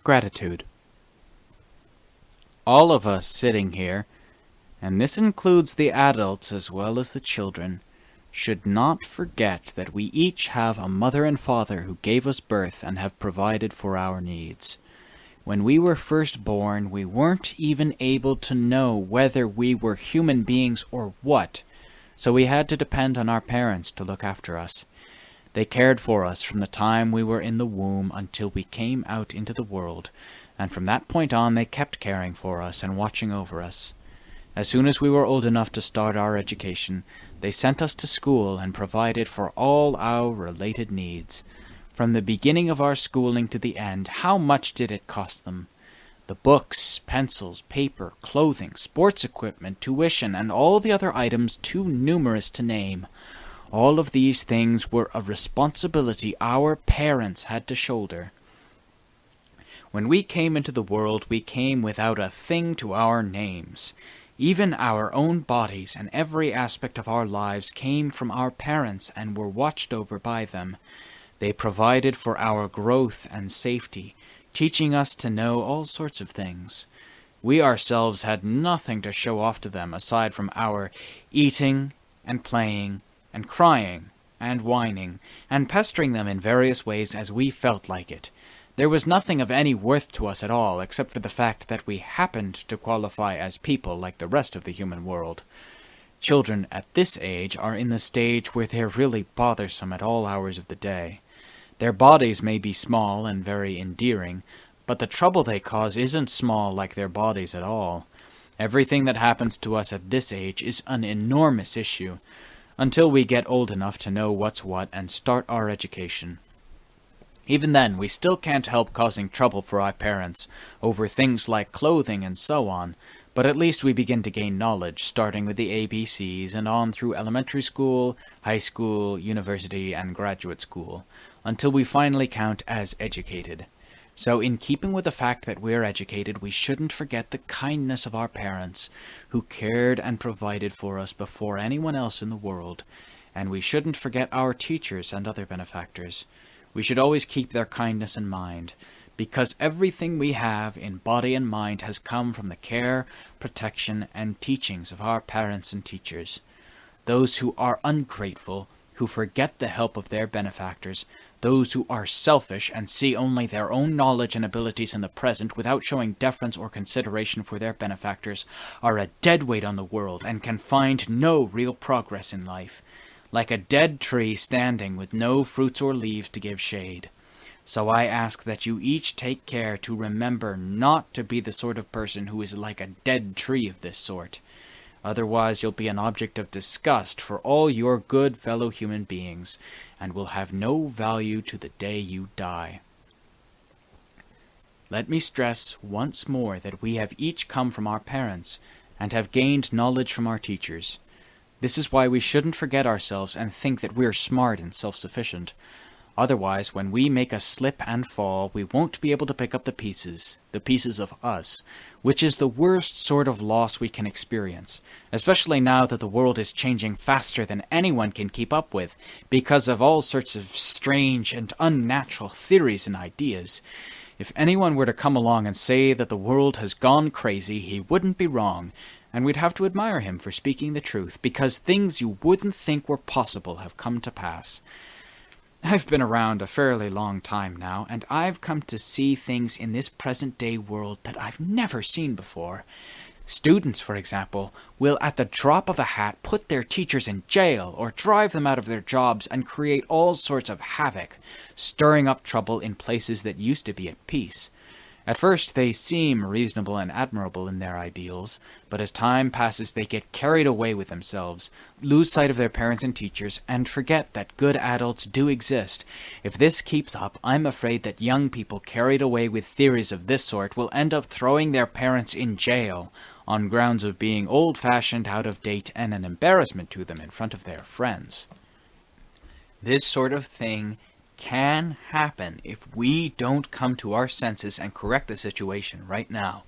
Gratitude. All of us sitting here, and this includes the adults as well as the children, should not forget that we each have a mother and father who gave us birth and have provided for our needs. When we were first born, we weren't even able to know whether we were human beings or what, so we had to depend on our parents to look after us. They cared for us from the time we were in the womb until we came out into the world, and from that point on they kept caring for us and watching over us. As soon as we were old enough to start our education, they sent us to school and provided for all our related needs. From the beginning of our schooling to the end, how much did it cost them? The books, pencils, paper, clothing, sports equipment, tuition, and all the other items too numerous to name. All of these things were a responsibility our parents had to shoulder. When we came into the world, we came without a thing to our names. Even our own bodies and every aspect of our lives came from our parents and were watched over by them. They provided for our growth and safety, teaching us to know all sorts of things. We ourselves had nothing to show off to them aside from our eating and playing and crying and whining and pestering them in various ways as we felt like it. There was nothing of any worth to us at all, except for the fact that we happened to qualify as people like the rest of the human world. Children at this age are in the stage where they're really bothersome at all hours of the day. Their bodies may be small and very endearing, but the trouble they cause isn't small like their bodies at all. Everything that happens to us at this age is an enormous issue, until we get old enough to know what's what and start our education. Even then, we still can't help causing trouble for our parents over things like clothing and so on, but at least we begin to gain knowledge, starting with the ABCs and on through elementary school, high school, university, and graduate school, until we finally count as educated. So in keeping with the fact that we're educated, we shouldn't forget the kindness of our parents, who cared and provided for us before anyone else in the world, and we shouldn't forget our teachers and other benefactors. We should always keep their kindness in mind, because everything we have in body and mind has come from the care, protection, and teachings of our parents and teachers. Those who are ungrateful, who forget the help of their benefactors, those who are selfish and see only their own knowledge and abilities in the present without showing deference or consideration for their benefactors, are a dead weight on the world and can find no real progress in life. Like a dead tree standing with no fruits or leaves to give shade. So I ask that you each take care to remember not to be the sort of person who is like a dead tree of this sort. Otherwise you'll be an object of disgust for all your good fellow human beings, and will have no value to the day you die. Let me stress once more that we have each come from our parents, and have gained knowledge from our teachers. This is why we shouldn't forget ourselves and think that we're smart and self-sufficient. Otherwise, when we make a slip and fall, we won't be able to pick up the pieces of us, which is the worst sort of loss we can experience, especially now that the world is changing faster than anyone can keep up with, because of all sorts of strange and unnatural theories and ideas. If anyone were to come along and say that the world has gone crazy, he wouldn't be wrong, and we'd have to admire him for speaking the truth, because things you wouldn't think were possible have come to pass. I've been around a fairly long time now, and I've come to see things in this present-day world that I've never seen before. Students, for example, will at the drop of a hat put their teachers in jail or drive them out of their jobs and create all sorts of havoc, stirring up trouble in places that used to be at peace. At first they seem reasonable and admirable in their ideals, but as time passes they get carried away with themselves, lose sight of their parents and teachers, and forget that good adults do exist. If this keeps up, I'm afraid that young people carried away with theories of this sort will end up throwing their parents in jail on grounds of being old-fashioned, out-of-date, and an embarrassment to them in front of their friends. This sort of thing can happen if we don't come to our senses and correct the situation right now.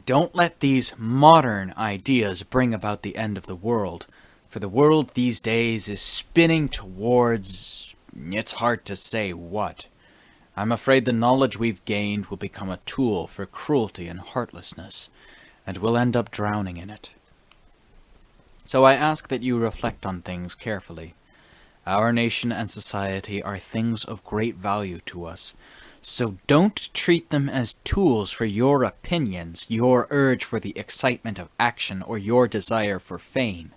Don't let these modern ideas bring about the end of the world, for the world these days is spinning towards, it's hard to say what. I'm afraid the knowledge we've gained will become a tool for cruelty and heartlessness, and we'll end up drowning in it. So I ask that you reflect on things carefully. Our nation and society are things of great value to us, so don't treat them as tools for your opinions, your urge for the excitement of action, or your desire for fame.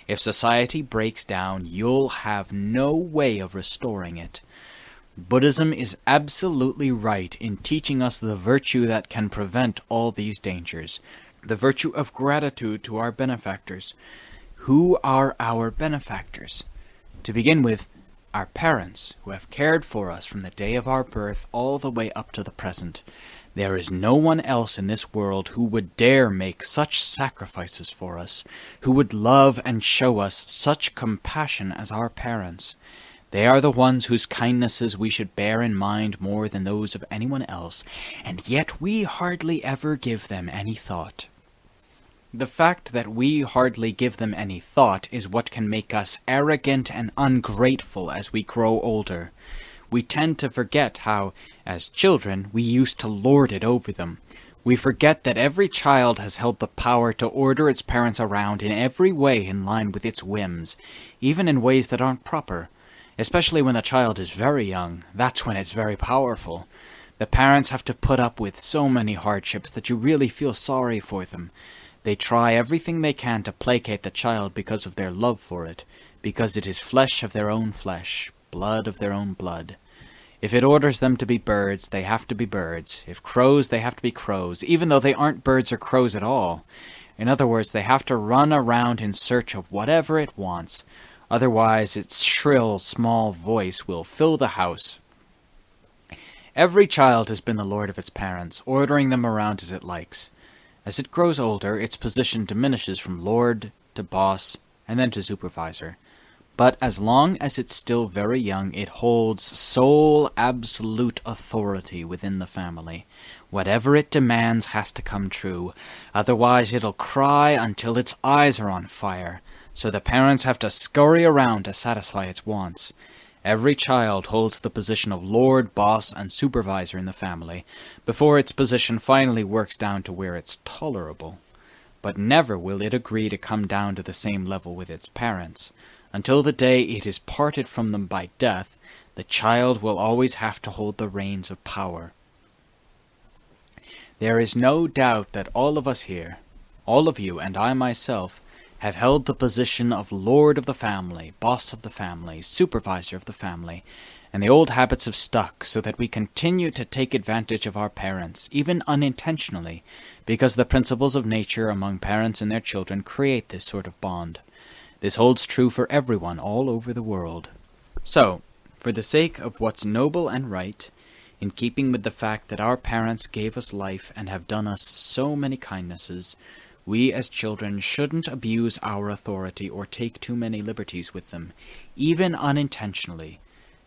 If society breaks down, you'll have no way of restoring it. Buddhism is absolutely right in teaching us the virtue that can prevent all these dangers, the virtue of gratitude to our benefactors. Who are our benefactors? To begin with, our parents, who have cared for us from the day of our birth all the way up to the present. There is no one else in this world who would dare make such sacrifices for us, who would love and show us such compassion as our parents. They are the ones whose kindnesses we should bear in mind more than those of anyone else, and yet we hardly ever give them any thought. The fact that we hardly give them any thought is what can make us arrogant and ungrateful as we grow older. We tend to forget how, as children, we used to lord it over them. We forget that every child has held the power to order its parents around in every way in line with its whims, even in ways that aren't proper. Especially when the child is very young, that's when it's very powerful. The parents have to put up with so many hardships that you really feel sorry for them. They try everything they can to placate the child because of their love for it, because it is flesh of their own flesh, blood of their own blood. If it orders them to be birds, they have to be birds. If crows, they have to be crows, even though they aren't birds or crows at all. In other words, they have to run around in search of whatever it wants. Otherwise, its shrill, small voice will fill the house. Every child has been the lord of its parents, ordering them around as it likes. As it grows older, its position diminishes from lord to boss, and then to supervisor. But as long as it's still very young, it holds sole absolute authority within the family. Whatever it demands has to come true, otherwise it'll cry until its eyes are on fire, so the parents have to scurry around to satisfy its wants. Every child holds the position of lord, boss, and supervisor in the family, before its position finally works down to where it's tolerable. But never will it agree to come down to the same level with its parents. Until the day it is parted from them by death, the child will always have to hold the reins of power. There is no doubt that all of us here, all of you and I myself, have held the position of lord of the family, boss of the family, supervisor of the family, and the old habits have stuck so that we continue to take advantage of our parents, even unintentionally, because the principles of nature among parents and their children create this sort of bond. This holds true for everyone all over the world. So, for the sake of what's noble and right, in keeping with the fact that our parents gave us life and have done us so many kindnesses, we as children shouldn't abuse our authority or take too many liberties with them, even unintentionally,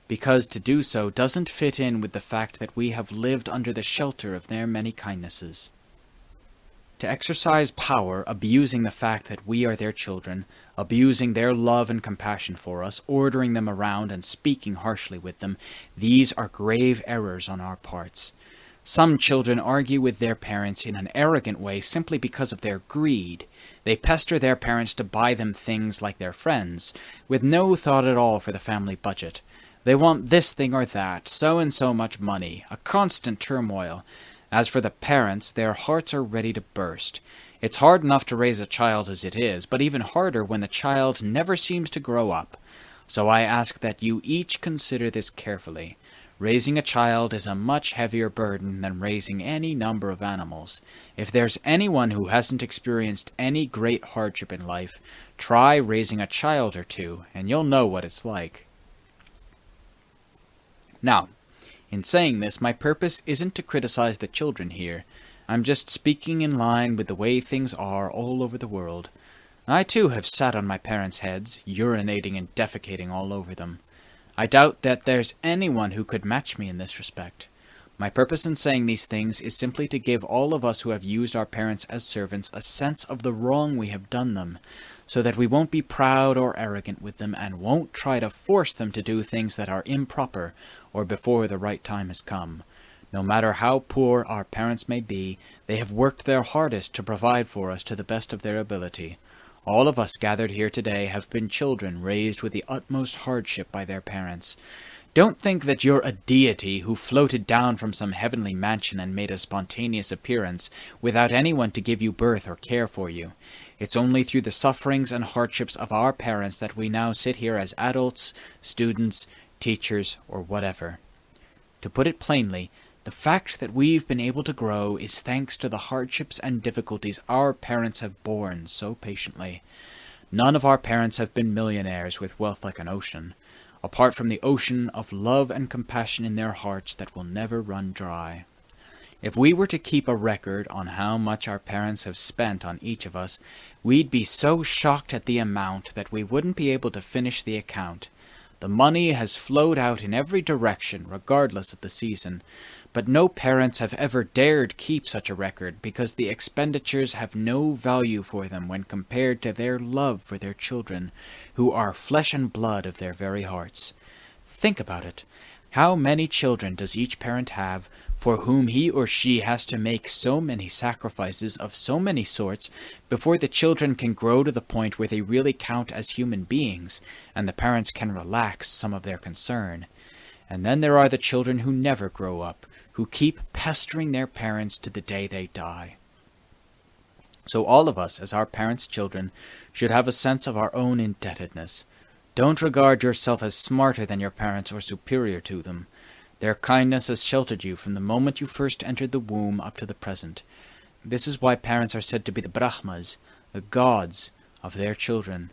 because to do so doesn't fit in with the fact that we have lived under the shelter of their many kindnesses. To exercise power, abusing the fact that we are their children, abusing their love and compassion for us, ordering them around and speaking harshly with them, these are grave errors on our parts. Some children argue with their parents in an arrogant way simply because of their greed. They pester their parents to buy them things like their friends, with no thought at all for the family budget. They want this thing or that, so and so much money, a constant turmoil. As for the parents, their hearts are ready to burst. It's hard enough to raise a child as it is, but even harder when the child never seems to grow up. So I ask that you each consider this carefully. Raising a child is a much heavier burden than raising any number of animals. If there's anyone who hasn't experienced any great hardship in life, try raising a child or two, and you'll know what it's like. Now, in saying this, my purpose isn't to criticize the children here. I'm just speaking in line with the way things are all over the world. I too have sat on my parents' heads, urinating and defecating all over them. I doubt that there's anyone who could match me in this respect. My purpose in saying these things is simply to give all of us who have used our parents as servants a sense of the wrong we have done them, so that we won't be proud or arrogant with them and won't try to force them to do things that are improper or before the right time has come. No matter how poor our parents may be, they have worked their hardest to provide for us to the best of their ability. All of us gathered here today have been children raised with the utmost hardship by their parents. Don't think that you're a deity who floated down from some heavenly mansion and made a spontaneous appearance without anyone to give you birth or care for you. It's only through the sufferings and hardships of our parents that we now sit here as adults, students, teachers, or whatever. To put it plainly, the fact that we've been able to grow is thanks to the hardships and difficulties our parents have borne so patiently. None of our parents have been millionaires with wealth like an ocean, apart from the ocean of love and compassion in their hearts that will never run dry. If we were to keep a record on how much our parents have spent on each of us, we'd be so shocked at the amount that we wouldn't be able to finish the account. The money has flowed out in every direction, regardless of the season, but no parents have ever dared keep such a record because the expenditures have no value for them when compared to their love for their children, who are flesh and blood of their very hearts. Think about it. How many children does each parent have for whom he or she has to make so many sacrifices of so many sorts before the children can grow to the point where they really count as human beings, and the parents can relax some of their concern? And then there are the children who never grow up, who keep pestering their parents to the day they die. So all of us, as our parents' children, should have a sense of our own indebtedness. Don't regard yourself as smarter than your parents or superior to them. Their kindness has sheltered you from the moment you first entered the womb up to the present. This is why parents are said to be the Brahmas, the gods of their children.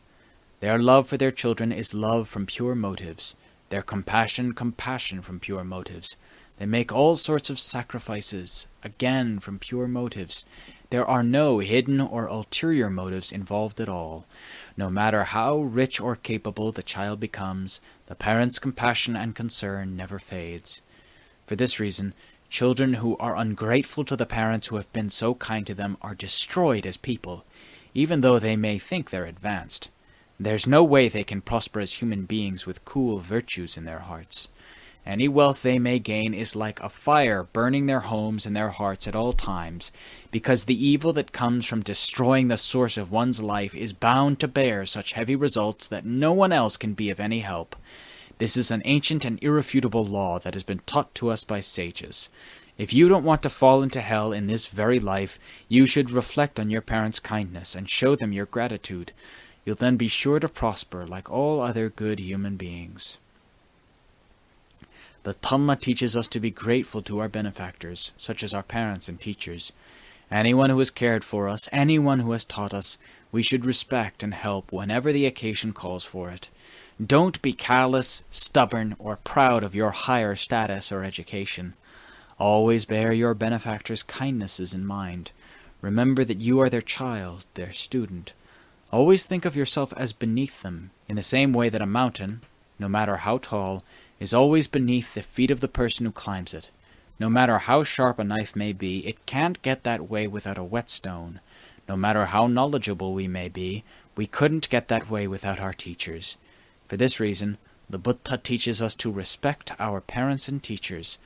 Their love for their children is love from pure motives. Their compassion from pure motives. They make all sorts of sacrifices, again from pure motives. There are no hidden or ulterior motives involved at all. No matter how rich or capable the child becomes, the parent's compassion and concern never fades. For this reason, children who are ungrateful to the parents who have been so kind to them are destroyed as people, even though they may think they're advanced. There's no way they can prosper as human beings with cool virtues in their hearts. Any wealth they may gain is like a fire burning their homes and their hearts at all times, because the evil that comes from destroying the source of one's life is bound to bear such heavy results that no one else can be of any help. This is an ancient and irrefutable law that has been taught to us by sages. If you don't want to fall into hell in this very life, you should reflect on your parents' kindness and show them your gratitude. You'll then be sure to prosper like all other good human beings. The Dhamma teaches us to be grateful to our benefactors, such as our parents and teachers. Anyone who has cared for us, anyone who has taught us, we should respect and help whenever the occasion calls for it. Don't be callous, stubborn, or proud of your higher status or education. Always bear your benefactors' kindnesses in mind. Remember that you are their child, their student. Always think of yourself as beneath them, in the same way that a mountain, no matter how tall, is always beneath the feet of the person who climbs it. No matter how sharp a knife may be, it can't get that way without a whetstone. No matter how knowledgeable we may be, we couldn't get that way without our teachers. For this reason, the Buddha teaches us to respect our parents and teachers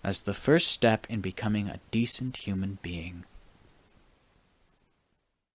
as the first step in becoming a decent human being.